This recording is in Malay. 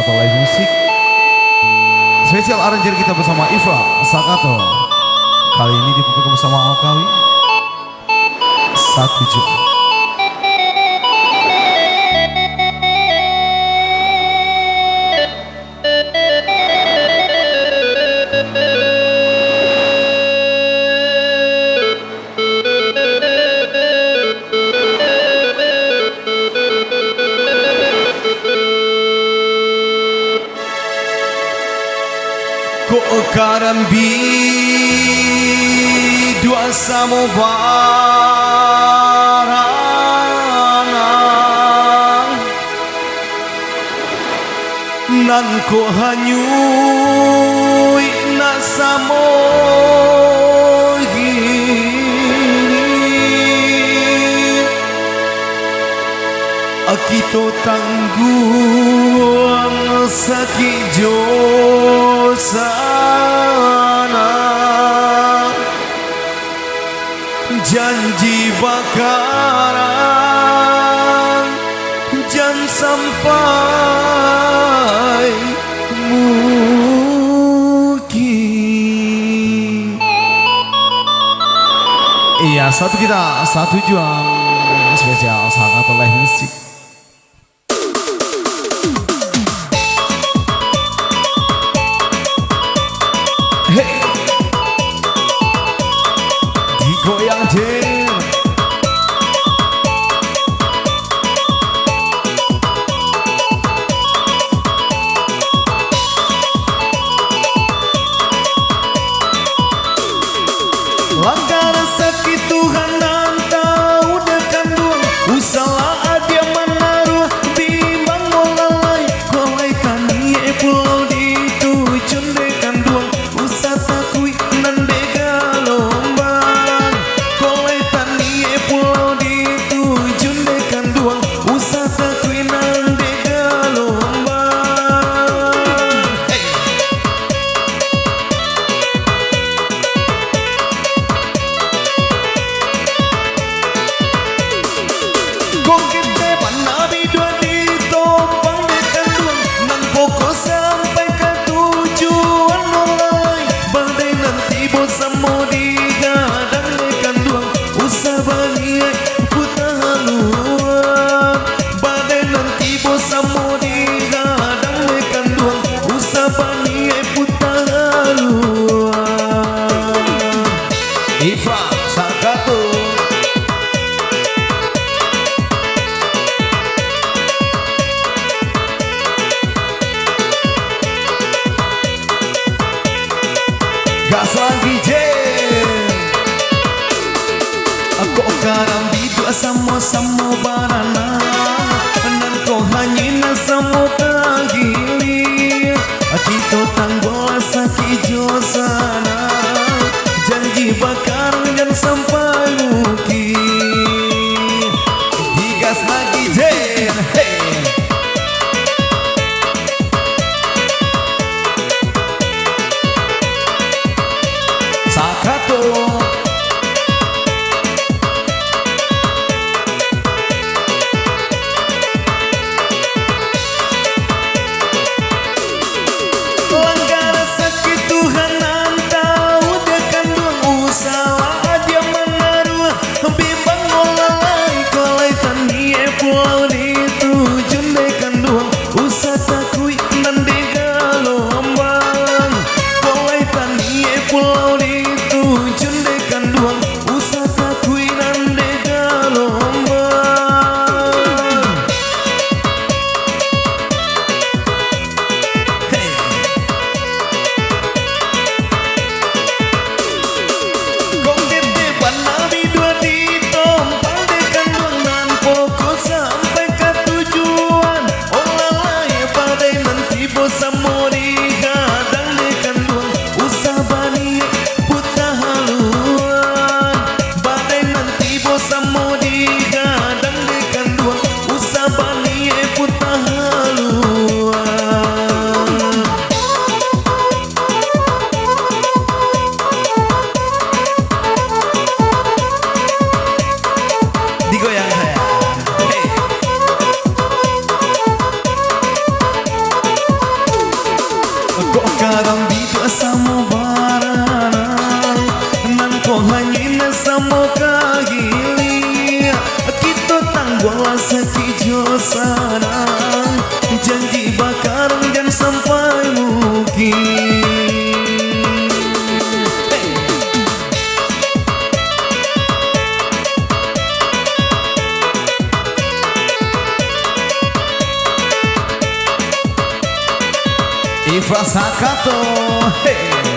satu live musik spesial arranger kita bersama Iva Sakato. Kali ini diputarkan bersama Alkawi. Satu jam. Ko karambi dua samubarana nan ko hanyui na samogi akito tangguang sakijo sana janji bakaran jan sampai mungkin. Iya, satu jam spesial sangat live musik. Hey, digoyang jeng. Langgar sakit Tuhan nan tahu dekan duang, usaha dia menaruh timbang molalai, kolaikan ye pulau ditujun dekan duang, usah takui nan dega lombang, kolaikan ye pulau ditujun dekan duang, usah takui nan dega lombang. Hey. Kong kita panabi dua ditopang dekan duang, nan pokok sampai ke tujuan mulai, badai nanti bosan mau digadang dekan duang, usah baniai putah haluan, badai nanti bosan mau digadang dekan duang, usah baniai putah haluan. Iva Sakato. Gas lagi jeng. Aku karambi dua sama-sama barana, nan ko hanyina samo kagilir, akito tanggol sakijo sana, janji bakar dan sampai mungkin. Digas lagi jeng. Hey. Sakato. Iva Sakato. Hey.